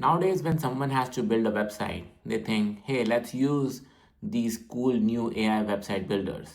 Nowadays, when someone has to build a website, they think, hey, let's use these cool new AI website builders.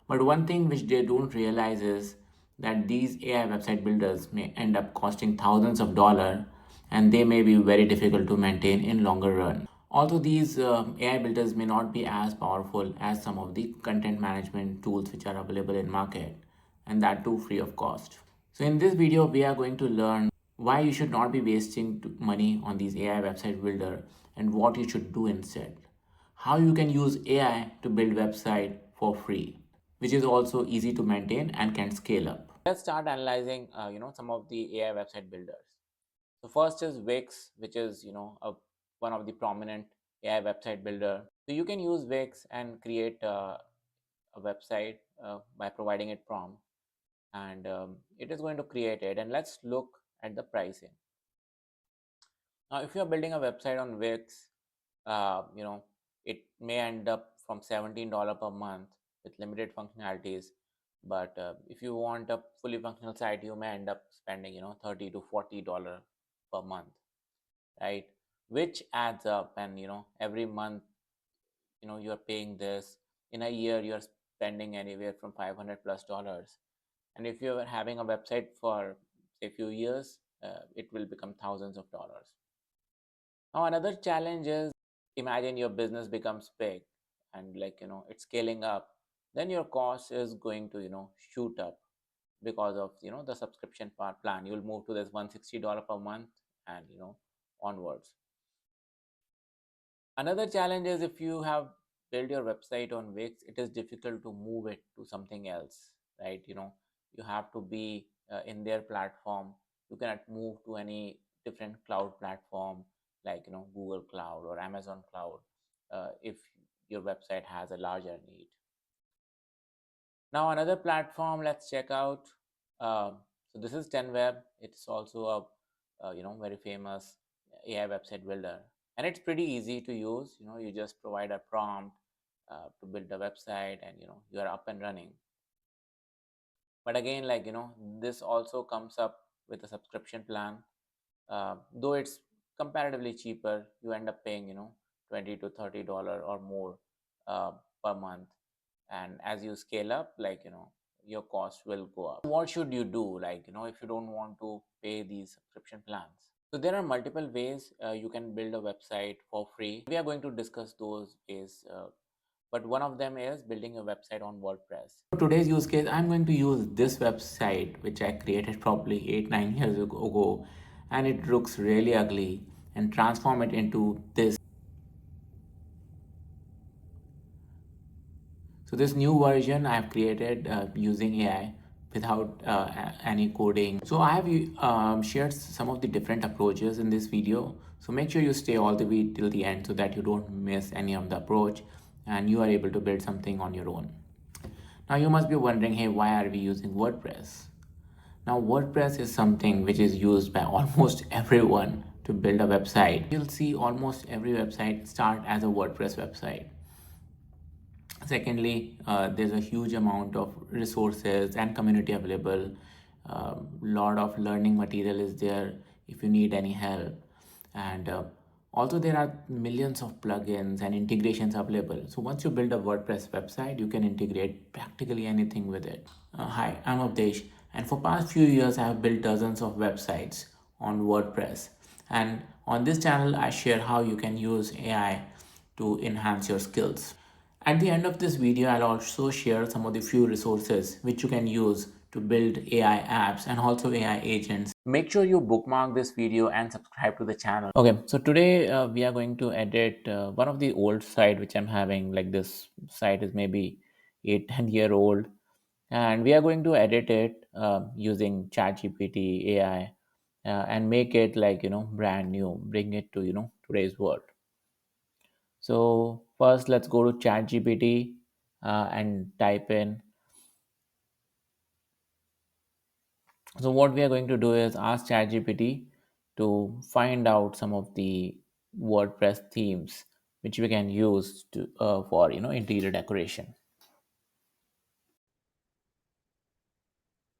But one thing which they don't realize is that these AI website builders may end up costing thousands of dollars and they may be very difficult to maintain in longer run. Also, these AI builders may not be as powerful as some of the content management tools which are available in market, and that too free of cost. So in this video, we are going to learn why you should not be wasting money on these AI website builder and what you should do instead. How you can use AI to build website for free, which is also easy to maintain and can scale up. Let's start analyzing, some of the AI website builders. So first is Wix, which is one of the prominent AI website builder. So you can use Wix and create a website by providing it prompt, and it is going to create it. And let's look at the pricing. Now, if you are building a website on Wix, it may end up from $17 per month with limited functionalities. But if you want a fully functional site, you may end up spending $30 to $40 per month, right? Which adds up, and every month you're paying this. In a year, you're spending anywhere from 500 plus dollars. And if you're having a website for a few years, it will become thousands of dollars. Now, another challenge is, imagine your business becomes big and it's scaling up, then your cost is going to shoot up because of the subscription part plan. You'll move to this $160 per month and onwards. Another challenge is, if you have built your website on Wix, it is difficult to move it to something else, right? You have to be in their platform. You cannot move to any different cloud platform like Google Cloud or Amazon Cloud if your website has a larger need. Now, another platform, let's check out. So this is 10web. It's also a very famous AI website builder, and it's pretty easy to use. You just provide a prompt to build a website, and you are up and running. But again, this also comes up with a subscription plan. Though it's comparatively cheaper, you end up paying $20 to $30 or more per month. And as you scale up, your cost will go up. What should you do, if you don't want to pay these subscription plans? So there are multiple ways you can build a website for free. We are going to discuss those ways, but one of them is building a website on WordPress. For today's use case, I'm going to use this website which I created probably 8-9 years ago, and it looks really ugly, and transform it into this. So this new version I've created using AI without any coding. So I have shared some of the different approaches in this video. So make sure you stay all the way till the end so that you don't miss any of the approach and you are able to build something on your own. Now you must be wondering, hey, why are we using WordPress? Now WordPress is something which is used by almost everyone to build a website. You'll see almost every website start as a WordPress website. Secondly, there's a huge amount of resources and community available. Lot of learning material is there if you need any help. And also there are millions of plugins and integrations available. So once you build a WordPress website, you can integrate practically anything with it. Hi, I'm Avdesh, and for past few years, I have built dozens of websites on WordPress. And on this channel, I share how you can use AI to enhance your skills. At the end of this video, I'll also share some of the few resources which you can use to build AI apps and also AI agents. Make sure you bookmark this video and subscribe to the channel. Okay, so today we are going to edit one of the old site which I'm having. Like, this site is maybe 8-10 year old, and we are going to edit it using ChatGPT AI and make it brand new, bring it to today's world. So first, let's go to ChatGPT and type in. So what we are going to do is ask ChatGPT to find out some of the WordPress themes which we can use to for interior decoration.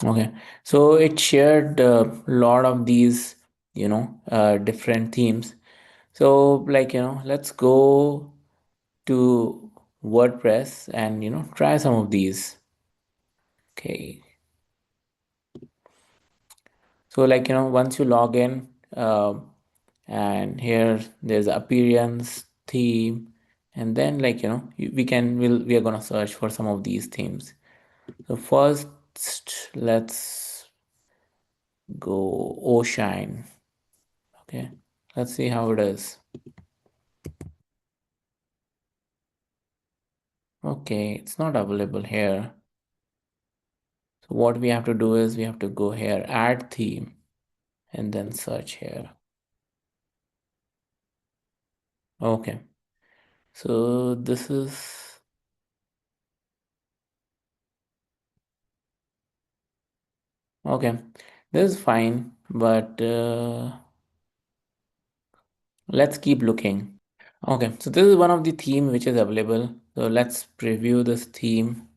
Okay, so it shared a lot of these different themes. So, like, let's go to WordPress and, try some of these. Okay. So, like, once you log in, and here there's appearance, theme, and then, like, we are gonna search for some of these themes. So first, let's go Oshine. Okay, let's see how it is. Okay, it's not available here. So what we have to do is we have to go here, add theme, and then search here. Okay, so this is okay. This is fine, but let's keep looking. Okay, so this is one of the theme which is available. So let's preview this theme.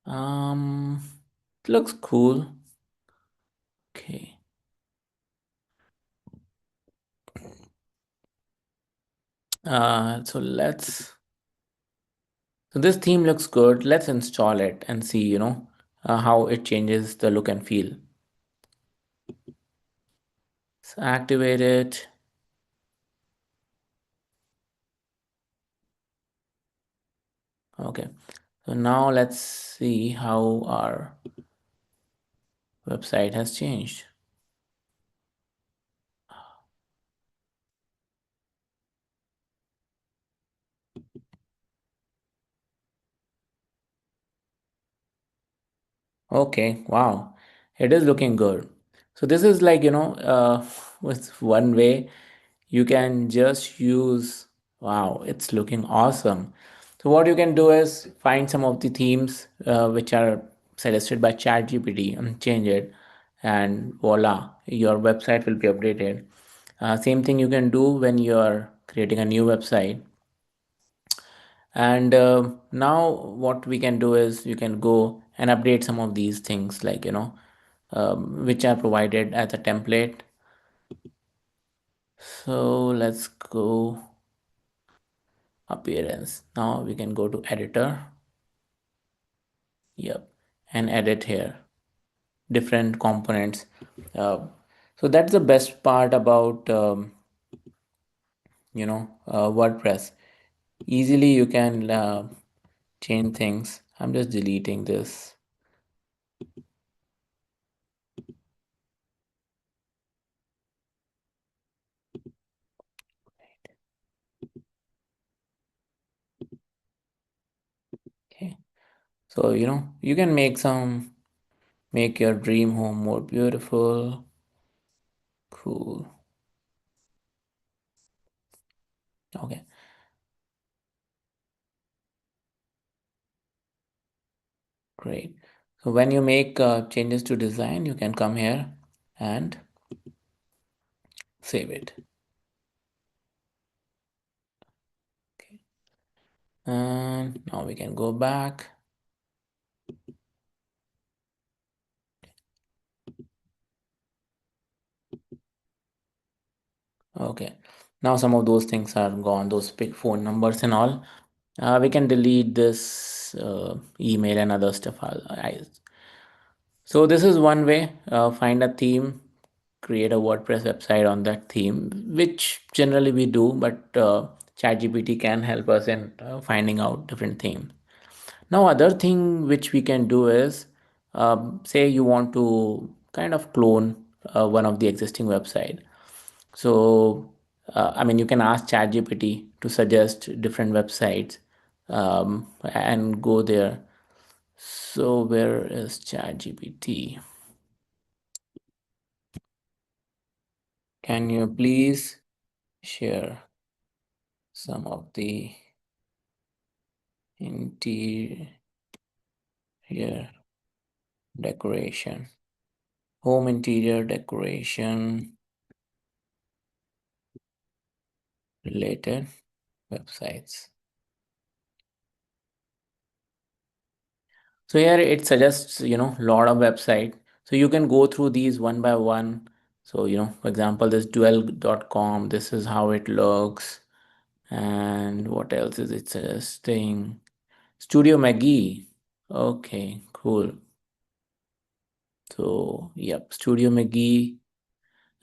It looks cool. Okay. So this theme looks good. Let's install it and see, how it changes the look and feel. So activate it. Okay. So now let's see how our website has changed. Okay, wow. It is looking good. So this is like, with one way you can just use, wow, it's looking awesome. So what you can do is find some of the themes which are suggested by ChatGPT and change it, and voila, your website will be updated. Same thing you can do when you're creating a new website. And now what we can do is you can go and update some of these things, like, which are provided as a template. So let's go appearance. Now we can go to editor. Yep. And edit here different components. So that's the best part about WordPress. Easily you can change things. I'm just deleting this. Okay. So, you can make your dream home more beautiful. Cool. Okay, great. So when you make changes to design, you can come here and save it. Okay. And now we can go back. Okay. Now some of those things are gone, those big phone numbers and all. We can delete this email and other stuff. So this is one way. Find a theme, create a WordPress website on that theme, which generally we do, but ChatGPT can help us in finding out different themes. Now, other thing which we can do is, say you want to kind of clone one of the existing website. So, I mean, you can ask ChatGPT to suggest different websites and go there. So, where is ChatGPT? Can you please share some of the interior decoration, home interior decoration related websites? So here it suggests, lot of website. So you can go through these one by one So, for example, this duel.com, this is how it looks. And what else is it suggesting? Studio McGee. Okay, cool. So, yep, Studio McGee.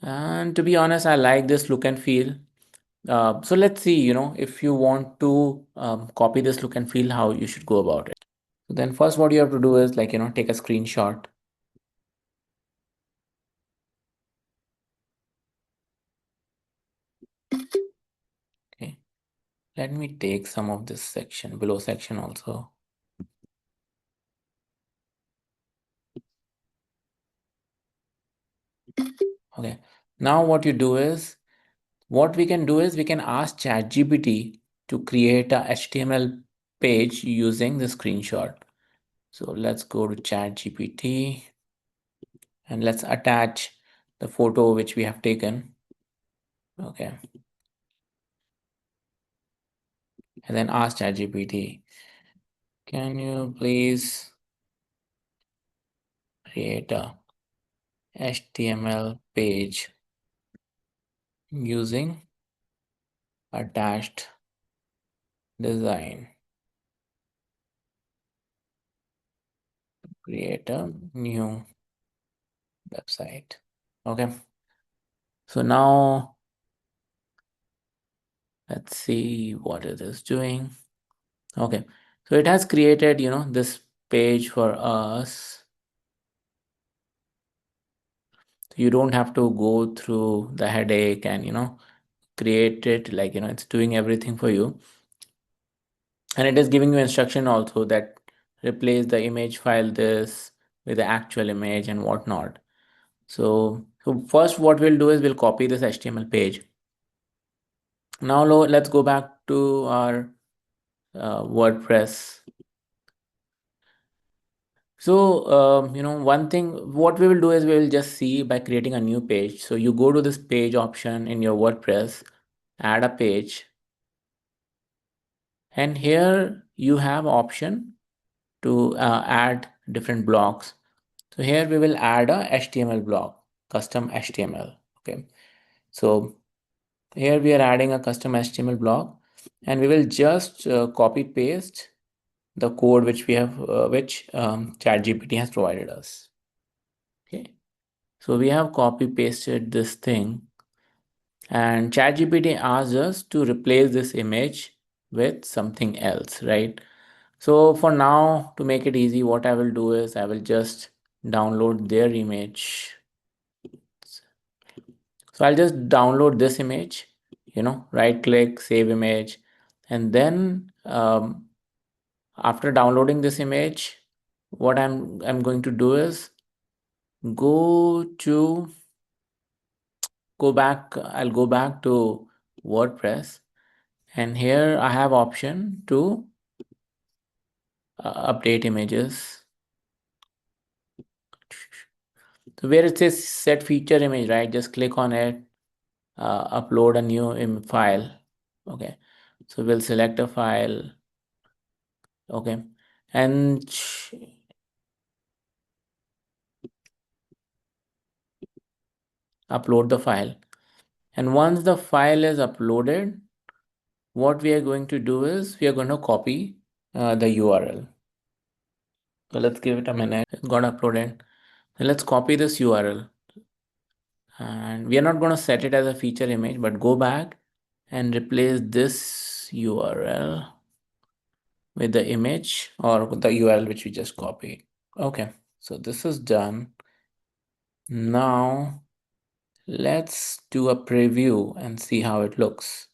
And to be honest, I like this look and feel. So let's see, if you want to copy this look and feel, how you should go about it. So then first what you have to do is take a screenshot. Okay. Let me take some of this section, below section also. Okay. Now what you do is, what we can do is we can ask ChatGPT to create a HTML page using the screenshot. So let's go to ChatGPT and let's attach the photo which we have taken. Okay. And then ask ChatGPT, can you please create a HTML page using attached design? Create a new website. Okay. So now let's see what it is doing. Okay. So it has created, this page for us. You don't have to go through the headache and, create it, like, it's doing everything for you. And it is giving you instruction also that replace the image file this with the actual image and whatnot. So first what we'll do is we'll copy this HTML page. Now let's go back to our WordPress. So, one thing, what we will do is we will just see by creating a new page. So you go to this page option in your WordPress, add a page. And here you have option to add different blocks. So here we will add a HTML block, custom HTML. Okay. So here we are adding a custom HTML block and we will just copy paste the code which we have, which ChatGPT has provided us. Okay. So we have copy pasted this thing and ChatGPT asks us to replace this image with something else, right? So for now, to make it easy, what I will do is I will just download their image. So I'll just download this image, right click, save image. And then after downloading this image, what I'm going to do is go back. I'll go back to WordPress and here I have option to update images. So where it says set feature image, right? Just click on it, upload a new file. Okay. So we'll select a file. Okay. And upload the file. And once the file is uploaded, what we are going to do is we are going to copy the URL. So let's give it a minute. It got uploaded. So let's copy this URL. And we are not going to set it as a feature image, but go back and replace this URL with the image or with the URL which we just copied. Okay, so this is done. Now let's do a preview and see how it looks.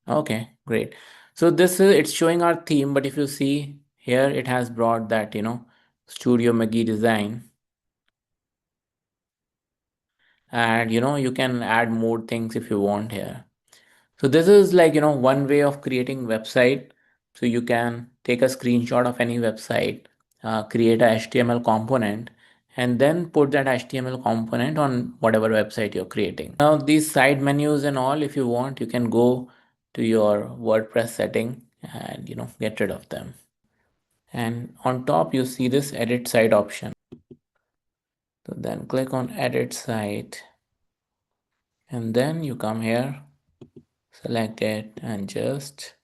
Okay, great. So it's showing our theme, but if you see here, it has brought that, Studio McGee design. And, you can add more things if you want here. So this is like, one way of creating website. So you can take a screenshot of any website, create a HTML component, and then put that HTML component on whatever website you're creating. Now these side menus and all, if you want, you can go to your WordPress setting and, get rid of them. and on top you see this edit site option. So then click on edit site, and then you come here, select it, and just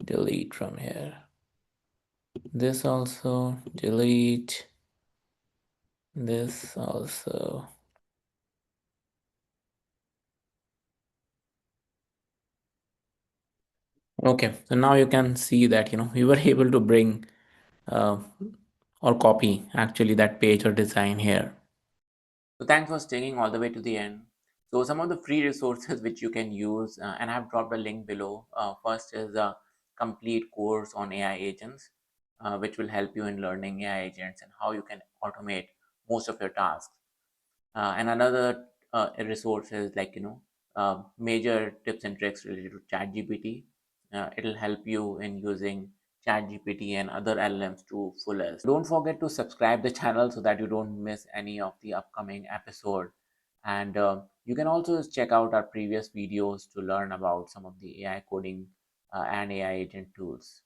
delete from here. This also delete, this also. Okay, so now you can see that we were able to bring uh, or copy actually that page or design here. So thanks for staying all the way to the end. So some of the free resources which you can use, and I've dropped a link below. First is a complete course on AI agents, which will help you in learning AI agents and how you can automate most of your tasks. And another resource is like major tips and tricks related to ChatGPT. It'll help you in using ChatGPT and other LLMs to fullest. Don't forget to subscribe the channel so that you don't miss any of the upcoming episode. And you can also check out our previous videos to learn about some of the AI coding and AI agent tools.